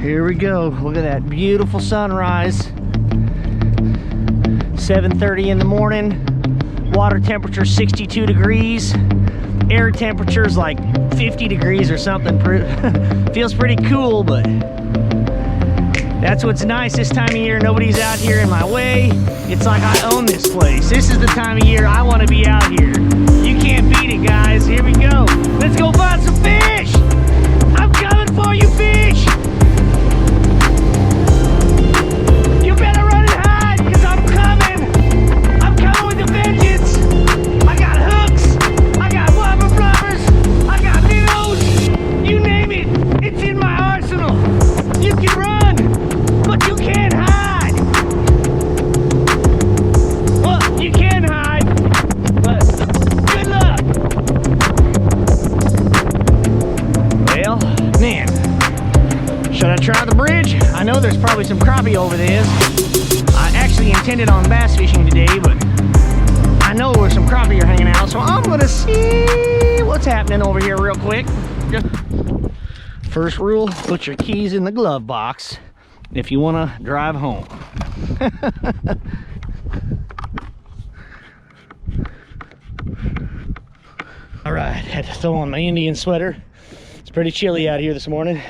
Here we go. Look at that beautiful sunrise. 7:30 in the morning. Water temperature 62 degrees. Air temperature is like 50 degrees or something. Feels pretty cool, but that's what's nice this time of year. Nobody's out here in my way. It's like I own this place. This is the time of year I want to be out here. You can't beat it, guys. Here we go. Let's go find some fish. I'm coming for you, fish. You better run and hide, because I'm coming. I'm coming with a vengeance. I got hooks. I got wobber flubbers. I got minnows. You name it. It's in my arsenal. You can run, but you can't hide. Well, you can hide, but good luck. Well, man, should I try the bridge? I know there's probably some crappie over there. I actually intended on bass fishing today, but I know where some crappie are hanging out, so I'm gonna see what's happening over here real quick. First rule, put your keys in the glove box if you want to drive home. All right, had to throw on my Indian sweater. It's pretty chilly out here this morning.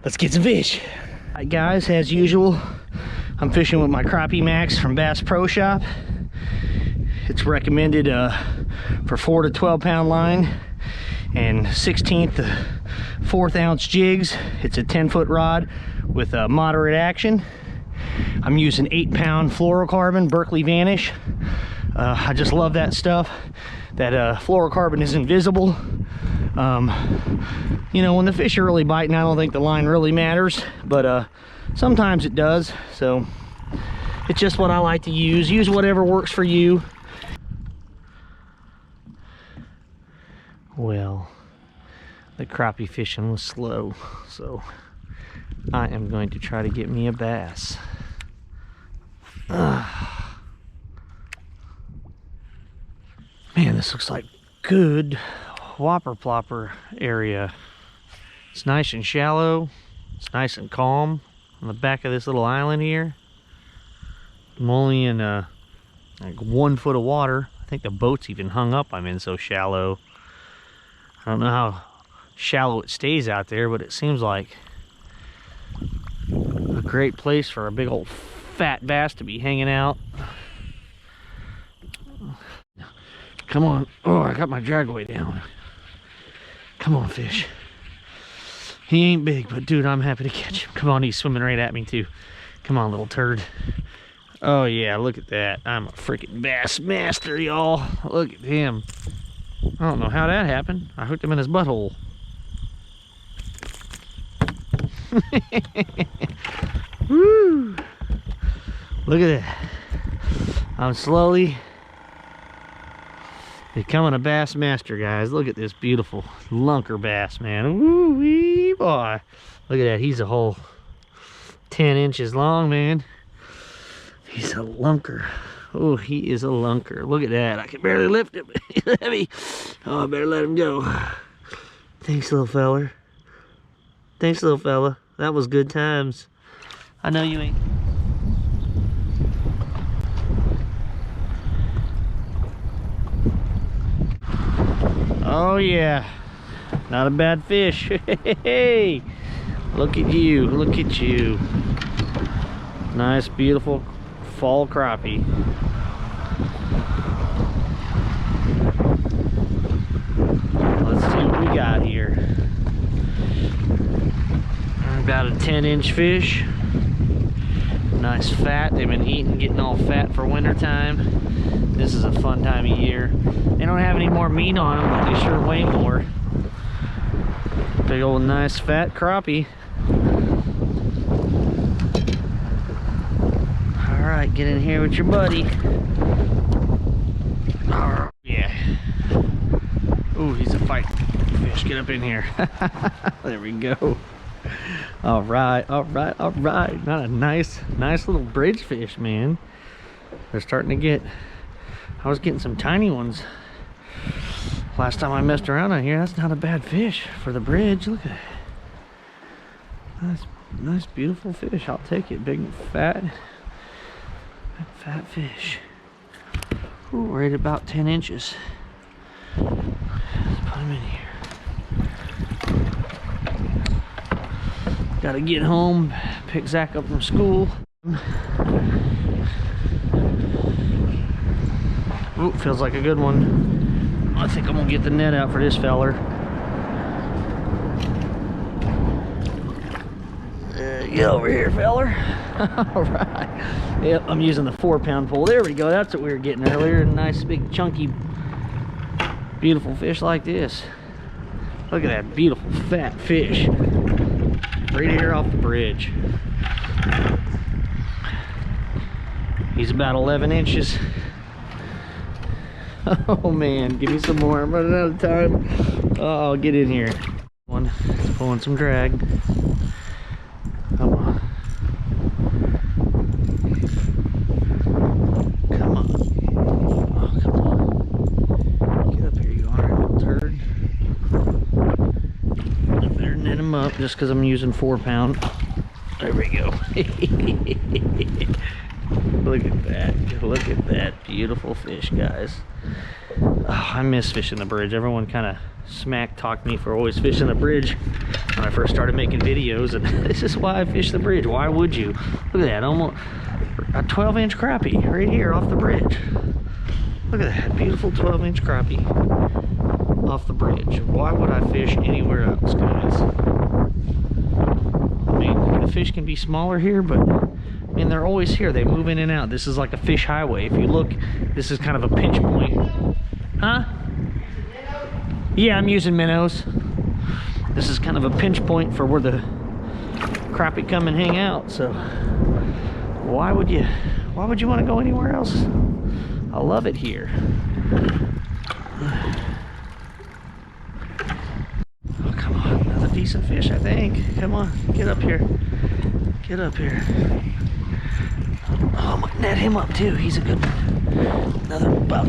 Let's get some fish. All right, guys, as usual, I'm fishing with my Crappie Max from Bass Pro Shop. It's recommended for 4 to 12 pound line and 16th to 4th ounce jigs. It's a 10-foot rod with a moderate action. I'm using 8-pound fluorocarbon Berkeley Vanish. I just love that stuff. That fluorocarbon is invisible. You know, when the fish are really biting, I don't think the line really matters, but sometimes it does. So it's just what I like to use. Use whatever works for you. Well, the crappie fishing was slow, so I am going to try to get me a bass. Man, this looks like good whopper plopper area. It's nice and shallow. It's nice and calm on the back of this little island here. I'm only in like 1 foot of water. I think the boat's even hung up. I'm in so shallow. I don't know how shallow it stays out there, but it seems like a great place for a big old fat bass to be hanging out. Come on. Oh, I got my drag weight down. Come on, fish. He ain't big, but dude, I'm happy to catch him. Come on, he's swimming right at me too. Come on, little turd. Oh yeah, look at that. I'm a freaking bass master, y'all. Look at him. I don't know how that happened. I hooked him in his butthole. Woo! Look at that. I'm slowly becoming a bass master, guys. Look at this beautiful lunker bass, man. Woo-wee, boy. Look at that. He's a whole 10 inches long, man. He's a lunker. Oh, he is a lunker. Look at that. I can barely lift him. He's heavy. Oh, I better let him go. Thanks, little feller. Thanks, little fella. That was good times. I know you ain't. Oh, yeah. Not a bad fish. Hey, look at you. Look at you. Nice, beautiful fall crappie. Let's see what we got here. About a 10-inch fish. Nice fat. They've been eating, getting all fat for winter time. This is a fun time of year. They don't have any more meat on them, but they sure weigh more. Big old nice fat crappie. Alright, get in here with your buddy. Oh, yeah. Ooh, he's a fight fish. Get up in here. There we go. Alright, alright, alright. Not a nice little bridge fish, man. They're starting to get... I was getting some tiny ones last time I messed around on here. That's not a bad fish for the bridge. Look at it. Nice, beautiful fish. I'll take it. Big, fat fish. Ooh, right at about 10 inches. Let's put him in here. Gotta get home, pick Zach up from school. Ooh, feels like a good one. I think I'm gonna get the net out for this feller. Get over here, feller. All right. Yep, I'm using the 4-pound pole. There we go. That's what we were getting earlier. A nice, big, chunky, beautiful fish like this. Look at that beautiful, fat fish. Right here off the bridge. He's about 11 inches. Oh, man. Give me some more. I'm running out of time. Oh, get in here. One. It's pulling some drag. Come on. Come on. Oh, come on. Get up here, you orange turd. I better net him up just because I'm using 4-pound. There we go. Look at that. Look at that beautiful fish, guys. Oh, I miss fishing the bridge. Everyone kind of smack talked me for always fishing the bridge when I first started making videos, and this is why I fish the bridge. Why would you? Look at that, almost a 12-inch crappie right here off the bridge. Look at that beautiful 12-inch crappie off the bridge. Why would I fish anywhere else, guys? I mean, the fish can be smaller here, but I mean, they're always here. They move in and out. This is like a fish highway. If you look, this is kind of a pinch point. Huh? Yeah, I'm using minnows. This is kind of a pinch point for where the crappie come and hang out. So why would you want to go anywhere else? I love it here. Oh, come on, another decent fish, I think. Come on, get up here. Get up here. Oh, I might net him up too. He's a good one. Another buck.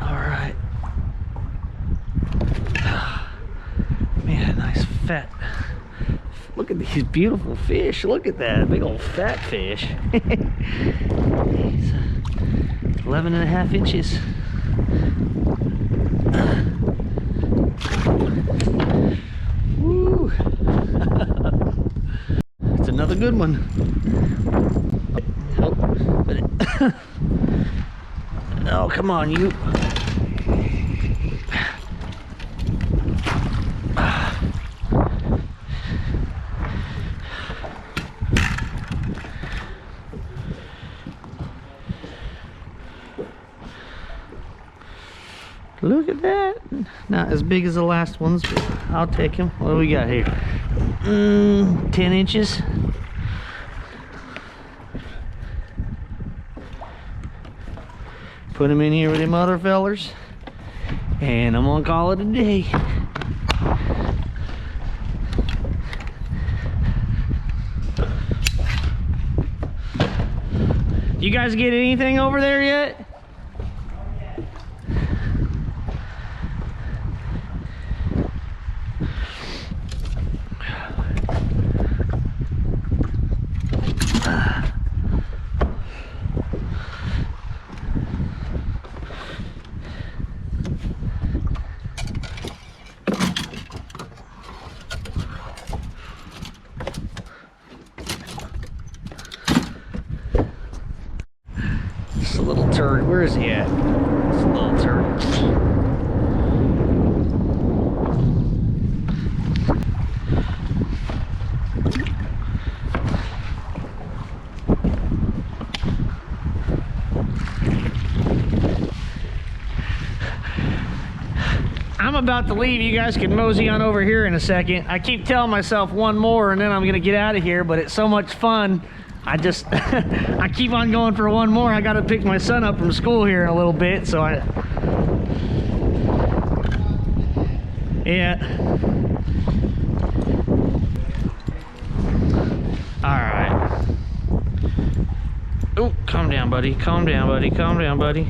All right. Man, nice fat. Look at these beautiful fish. Look at that big old fat fish. He's 11.5 inches. Woo. It's another good one. Oh, come on, you. Look at that. Not as big as the last ones, but I'll take him. What do we got here? 10 inches. Put him in here with them other fellers, and I'm gonna call it a day. You guys get anything over there yet? It's a little turd. Where is he at? It's a little turd. I'm about to leave. You guys can mosey on over here in a second. I keep telling myself one more and then I'm gonna get out of here, but it's so much fun. I just, I keep on going for one more. I gotta pick my son up from school here in a little bit, so yeah. All right. Oh, calm down, buddy. Calm down, buddy. Calm down, buddy.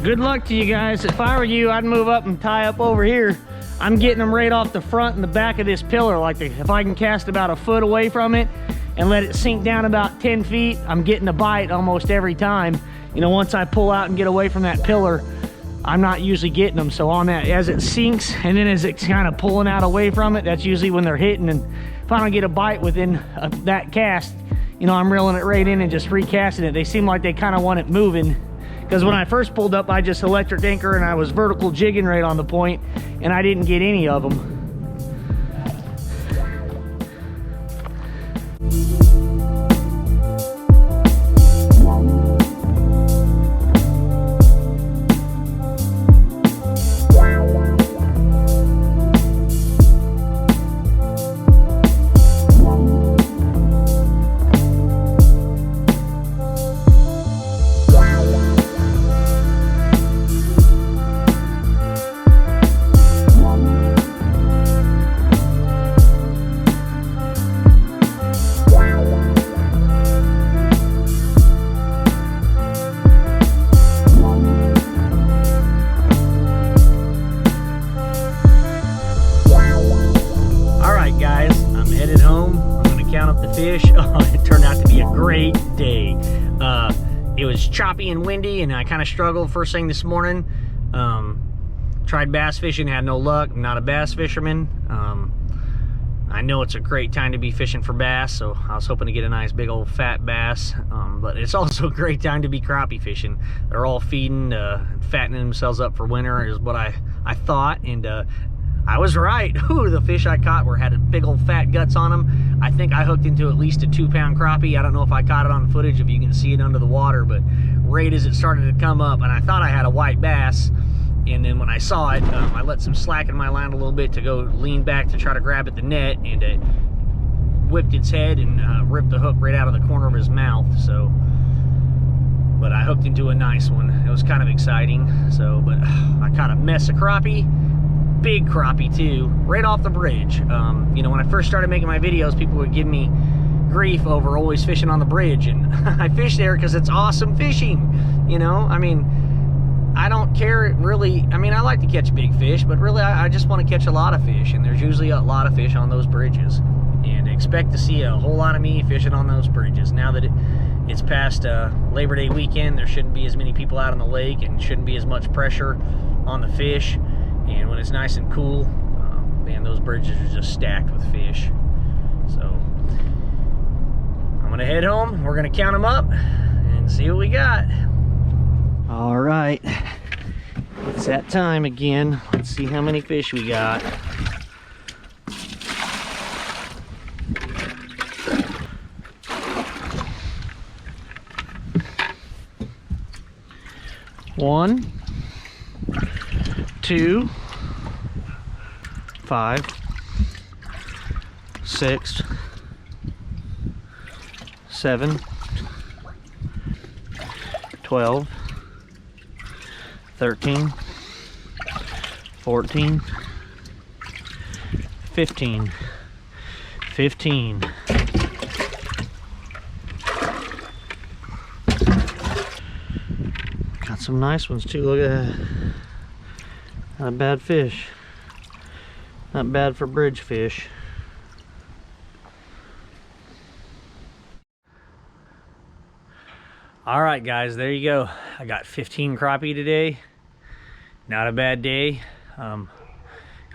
Good luck to you guys. If I were you, I'd move up and tie up over here. I'm getting them right off the front and the back of this pillar. Like if I can cast about a foot away from it and let it sink down about 10 feet, I'm getting a bite almost every time. You know, once I pull out and get away from that pillar, I'm not usually getting them. So on that, as it sinks and then as it's kind of pulling out away from it, that's usually when they're hitting. And if I don't get a bite within that cast, you know, I'm reeling it right in and just recasting it. They seem like they kind of want it moving. Because when I first pulled up, I just electric anchor and I was vertical jigging right on the point, and I didn't get any of them. Oh, it turned out to be a great day. It was choppy and windy, and I kind of struggled first thing this morning. Tried bass fishing, had no luck. I'm not a bass fisherman. I know it's a great time to be fishing for bass, so I was hoping to get a nice big old fat bass. But it's also a great time to be crappie fishing. They're all feeding, fattening themselves up for winter is what I thought, and I was right. Ooh, the fish I caught had big old fat guts on them. I think I hooked into at least a 2-pound crappie. I don't know if I caught it on footage, if you can see it under the water, but right as it started to come up, and I thought I had a white bass, and then when I saw it, I let some slack in my line a little bit to go lean back to try to grab at the net, and it whipped its head and ripped the hook right out of the corner of his mouth. So, but I hooked into a nice one. It was kind of exciting. So, but I caught a mess of crappie. Big crappie too, right off the bridge. You know, when I first started making my videos, people would give me grief over always fishing on the bridge, and I fish there because it's awesome fishing. You know, I mean, I don't care really. I mean, I like to catch big fish, but really I just want to catch a lot of fish, and there's usually a lot of fish on those bridges, and expect to see a whole lot of me fishing on those bridges. Now that it's past Labor Day weekend, there shouldn't be as many people out on the lake and shouldn't be as much pressure on the fish. And when it's nice and cool, man, those bridges are just stacked with fish. So I'm gonna head home. We're gonna count them up and see what we got. All right, it's that time again. Let's see how many fish we got. One, 2, 5, 6, 7, 12, 13, 14, 15. Got some nice ones too. Look at that. Not a bad fish. Not bad for bridge fish. All right, guys, there you go. I got 15 crappie today. Not a bad day. Got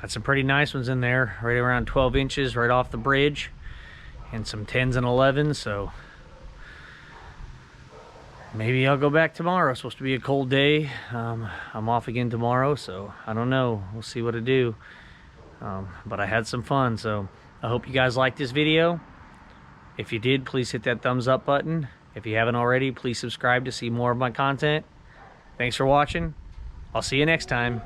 some pretty nice ones in there, right around 12 inches, right off the bridge, and some 10s and 11s. So maybe I'll go back tomorrow. It's supposed to be a cold day. I'm off again tomorrow, so I don't know. We'll see what I do. But I had some fun, so I hope you guys liked this video. If you did, please hit that thumbs up button. If you haven't already, please subscribe to see more of my content. Thanks for watching. I'll see you next time.